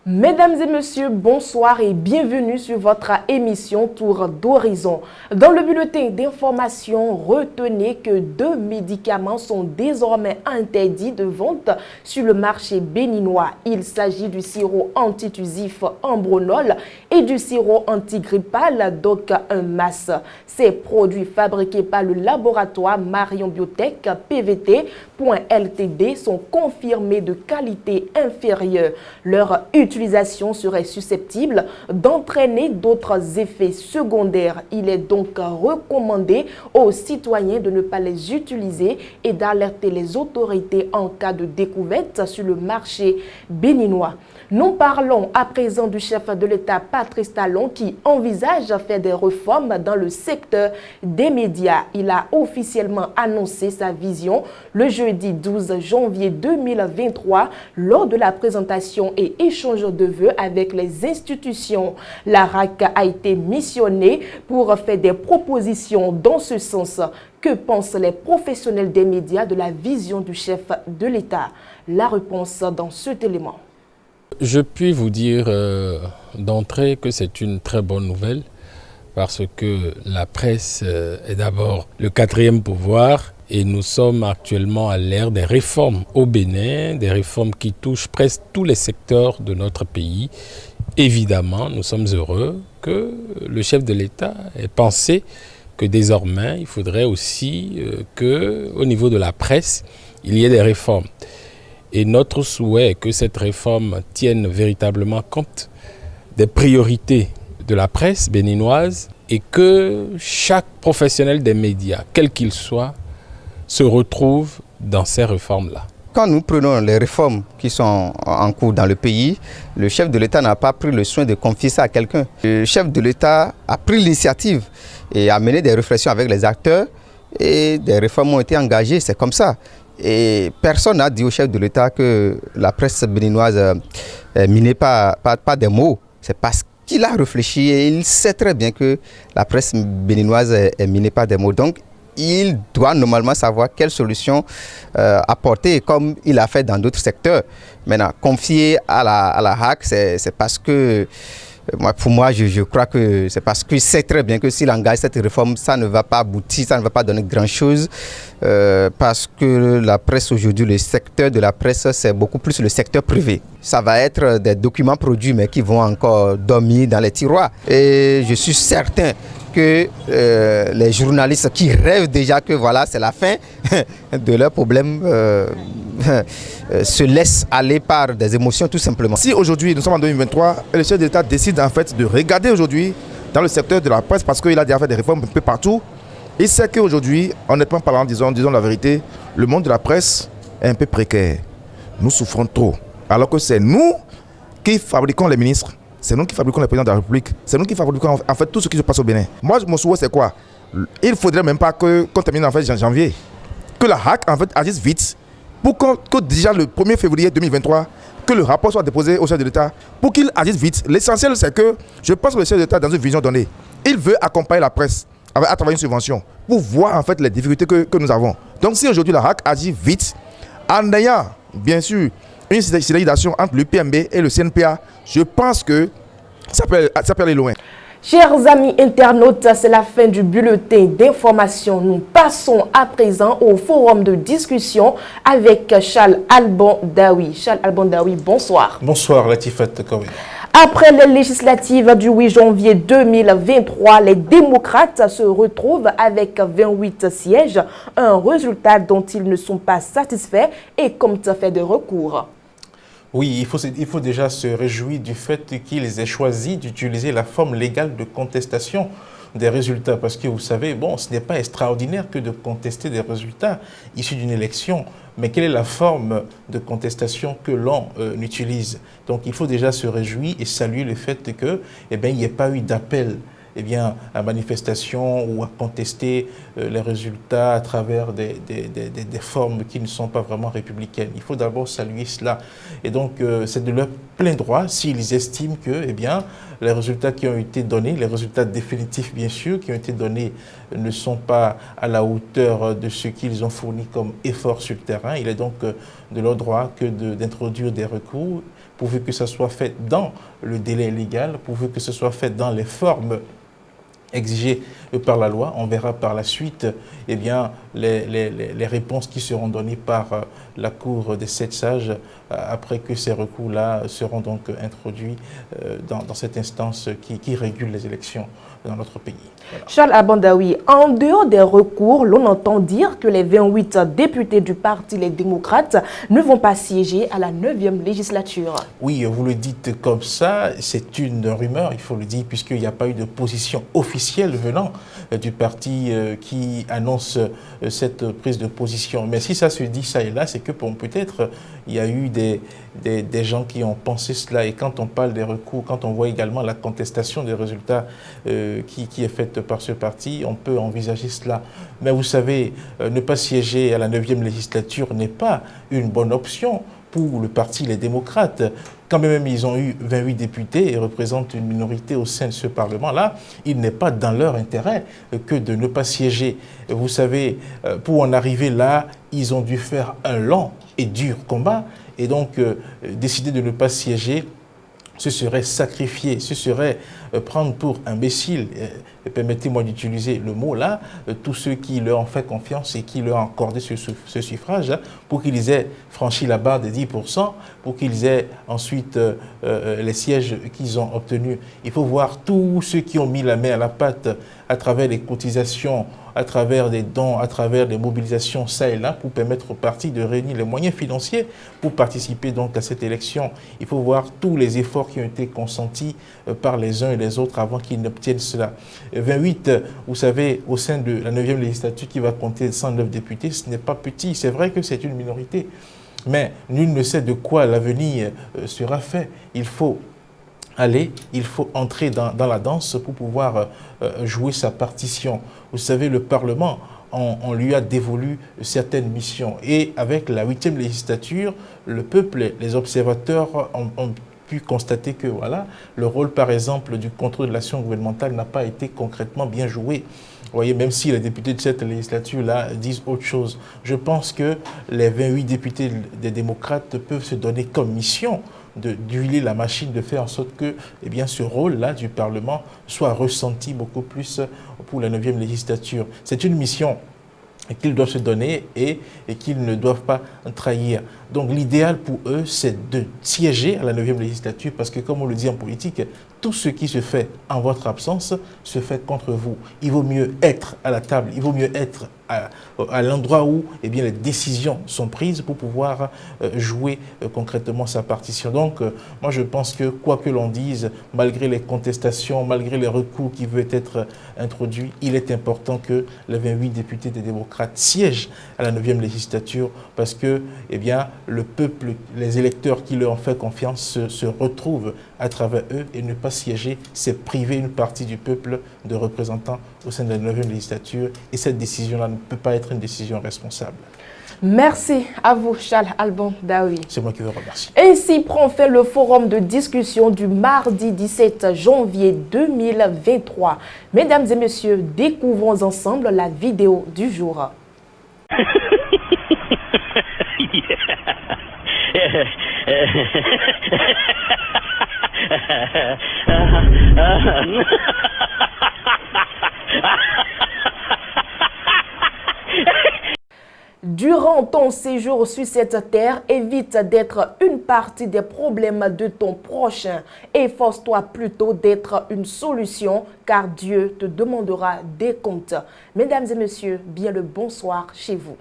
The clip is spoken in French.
Mesdames et messieurs, bonsoir et bienvenue sur votre émission Tour d'Horizon. Dans le bulletin d'information, retenez que 2 médicaments sont désormais interdits de vente sur le marché béninois. Il s'agit du sirop antitusif Ambronol et du sirop antigrippal Doc 1 Mass. Ces produits fabriqués par le laboratoire Marion Biotech PVT.Ltd sont confirmés de qualité inférieure. Leur utilisation serait susceptible d'entraîner d'autres effets secondaires. Il est donc recommandé aux citoyens de ne pas les utiliser et d'alerter les autorités en cas de découverte sur le marché béninois. Nous parlons à présent du chef de l'État Patrice Talon qui envisage de faire des réformes dans le secteur des médias. Il a officiellement annoncé sa vision le jeudi 12 janvier 2023 lors de la présentation et échange de vœux avec les institutions. La RAC a été missionnée pour faire des propositions dans ce sens. Que pensent les professionnels des médias de la vision du chef de l'État? La réponse dans cet élément. Je puis vous dire d'entrée que c'est une très bonne nouvelle parce que la presse est d'abord le 4e pouvoir et nous sommes actuellement à l'ère des réformes au Bénin, des réformes qui touchent presque tous les secteurs de notre pays. Évidemment, nous sommes heureux que le chef de l'État ait pensé que désormais, il faudrait aussi qu'au niveau de la presse, il y ait des réformes. Et notre souhait est que cette réforme tienne véritablement compte des priorités de la presse béninoise et que chaque professionnel des médias, quel qu'il soit, se retrouve dans ces réformes-là. Quand nous prenons les réformes qui sont en cours dans le pays, le chef de l'État n'a pas pris le soin de confier ça à quelqu'un. Le chef de l'État a pris l'initiative et a mené des réflexions avec les acteurs et des réformes ont été engagées, c'est comme ça. Et personne n'a dit au chef de l'État que la presse béninoise minait pas des mots. C'est parce qu'il a réfléchi et il sait très bien que la presse béninoise est minée pas des mots. Donc, il doit normalement savoir quelle solution apporter, comme il a fait dans d'autres secteurs. Maintenant, confier à la HAC, c'est parce que, pour moi, je crois que c'est parce qu'il sait très bien que s'il engage cette réforme, ça ne va pas aboutir, ça ne va pas donner grand-chose. Parce que la presse aujourd'hui, le secteur de la presse, c'est beaucoup plus le secteur privé. Ça va être des documents produits, mais qui vont encore dormir dans les tiroirs. Et je suis certain que les journalistes qui rêvent déjà que voilà, c'est la fin de leurs problèmes se laissent aller par des émotions tout simplement. Si aujourd'hui nous sommes en 2023 et le chef de l'État décide en fait de regarder aujourd'hui dans le secteur de la presse parce qu'il a déjà fait des réformes un peu partout, il sait qu'aujourd'hui, honnêtement parlant, disons la vérité, le monde de la presse est un peu précaire. Nous souffrons trop. Alors que c'est nous qui fabriquons les ministres. C'est nous qui fabriquons le président de la République. C'est nous qui fabriquons en fait tout ce qui se passe au Bénin. Moi, mon souhait, c'est quoi? Il ne faudrait même pas qu'on termine en fait janvier. Que la HAC en fait agisse vite pour que déjà le 1er février 2023, que le rapport soit déposé au chef de l'État pour qu'il agisse vite. L'essentiel, c'est que je pense que le chef de l'État, dans une vision donnée, il veut accompagner la presse à travers une subvention pour voir en fait les difficultés que nous avons. Donc si aujourd'hui la HAC agit vite, en ayant bien sûr une synergisation entre l'UPMB et le CNPA, je pense que ça peut aller loin. Chers amis internautes, c'est la fin du bulletin d'information. Nous passons à présent au forum de discussion avec Charles Alban Daoui. Charles Alban Daoui, bonsoir. Bonsoir Latifat Kowe. Après les législatives du 8 janvier 2023, les démocrates se retrouvent avec 28 sièges, un résultat dont ils ne sont pas satisfaits et comptent faire des recours. Oui, il faut déjà se réjouir du fait qu'ils aient choisi d'utiliser la forme légale de contestation des résultats. Parce que vous savez, bon, ce n'est pas extraordinaire que de contester des résultats issus d'une élection. Mais quelle est la forme de contestation que l'on utilise? Donc il faut déjà se réjouir et saluer le fait qu'il n'y ait pas eu d'appel à manifestation ou à contester les résultats à travers des formes qui ne sont pas vraiment républicaines. Il faut d'abord saluer cela. Et donc, c'est de leur plein droit s'ils estiment que les résultats qui ont été donnés, les résultats définitifs bien sûr, qui ont été donnés ne sont pas à la hauteur de ce qu'ils ont fourni comme effort sur le terrain. Il est donc de leur droit que d'introduire des recours pourvu que ça soit fait dans le délai légal, pourvu que ce soit fait dans les formes exigées par la loi. On verra par la suite eh bien, les réponses qui seront données par la Cour des 7 sages après que ces recours-là seront donc introduits dans cette instance qui régule les élections dans notre pays. Voilà. Charles Alban-Daoui, en dehors des recours, l'on entend dire que les 28 députés du Parti Les Démocrates ne vont pas siéger à la 9e législature. Oui, vous le dites comme ça, c'est une rumeur, il faut le dire, puisqu'il n'y a pas eu de position officielle venant du parti qui annonce cette prise de position. Mais si ça se dit ça et là, c'est que peut-être il y a eu des gens qui ont pensé cela. Et quand on parle des recours, quand on voit également la contestation des résultats qui est faite par ce parti, on peut envisager cela. Mais vous savez, ne pas siéger à la 9e législature n'est pas une bonne option pour le parti Les Démocrates. Quand même ils ont eu 28 députés et représentent une minorité au sein de ce Parlement-là, il n'est pas dans leur intérêt que de ne pas siéger. Vous savez, pour en arriver là, ils ont dû faire un long et dur combat. Et donc, décider de ne pas siéger, ce serait sacrifier, ce serait prendre pour imbécile, permettez-moi d'utiliser le mot là, tous ceux qui leur ont fait confiance et qui leur ont accordé ce suffrage, pour qu'ils aient franchi la barre des 10%, pour qu'ils aient ensuite les sièges qu'ils ont obtenus. Il faut voir tous ceux qui ont mis la main à la pâte à travers les cotisations, à travers des dons, à travers des mobilisations ça et là, pour permettre au parti de réunir les moyens financiers pour participer donc à cette élection. Il faut voir tous les efforts qui ont été consentis par les uns et les autres avant qu'ils n'obtiennent cela. 28, vous savez, au sein de la 9e législature qui va compter 109 députés, ce n'est pas petit. C'est vrai que c'est une minorité, mais nul ne sait de quoi l'avenir sera fait. Il faut entrer dans la danse pour pouvoir jouer sa partition. Vous savez, le Parlement, on lui a dévolu certaines missions. Et avec la 8e législature, le peuple, les observateurs ont pu constater que voilà, le rôle, par exemple, du contrôle de l'action gouvernementale n'a pas été concrètement bien joué. Vous voyez, même si les députés de cette législature-là disent autre chose, je pense que les 28 députés des démocrates peuvent se donner comme mission d'huiler la machine, de faire en sorte que eh bien, ce rôle-là du Parlement soit ressenti beaucoup plus pour la 9e législature. C'est une mission qu'ils doivent se donner et qu'ils ne doivent pas trahir. Donc l'idéal pour eux, c'est de siéger à la 9e législature parce que, comme on le dit en politique, tout ce qui se fait en votre absence se fait contre vous. Il vaut mieux être à la table, il vaut mieux être à l'endroit où eh bien, les décisions sont prises pour pouvoir jouer concrètement sa partition. Donc, moi, je pense que quoi que l'on dise, malgré les contestations, malgré les recours qui veulent être introduits, il est important que les 28 députés des démocrates siègent à la 9e législature parce que eh bien, le peuple, les électeurs qui leur ont fait confiance se retrouvent à travers eux et ne pas siéger, c'est priver une partie du peuple de représentants au sein de la 9e législature et cette décision-là ne peut pas être une décision responsable. Merci à vous, Charles Alban-Daoui. C'est moi qui vous remercie. Ainsi prend fin le forum de discussion du mardi 17 janvier 2023. Mesdames et messieurs, découvrons ensemble la vidéo du jour. Durant ton séjour sur cette terre, évite d'être une partie des problèmes de ton prochain. Efforce-toi plutôt d'être une solution, car Dieu te demandera des comptes. Mesdames et messieurs, bien le bonsoir chez vous.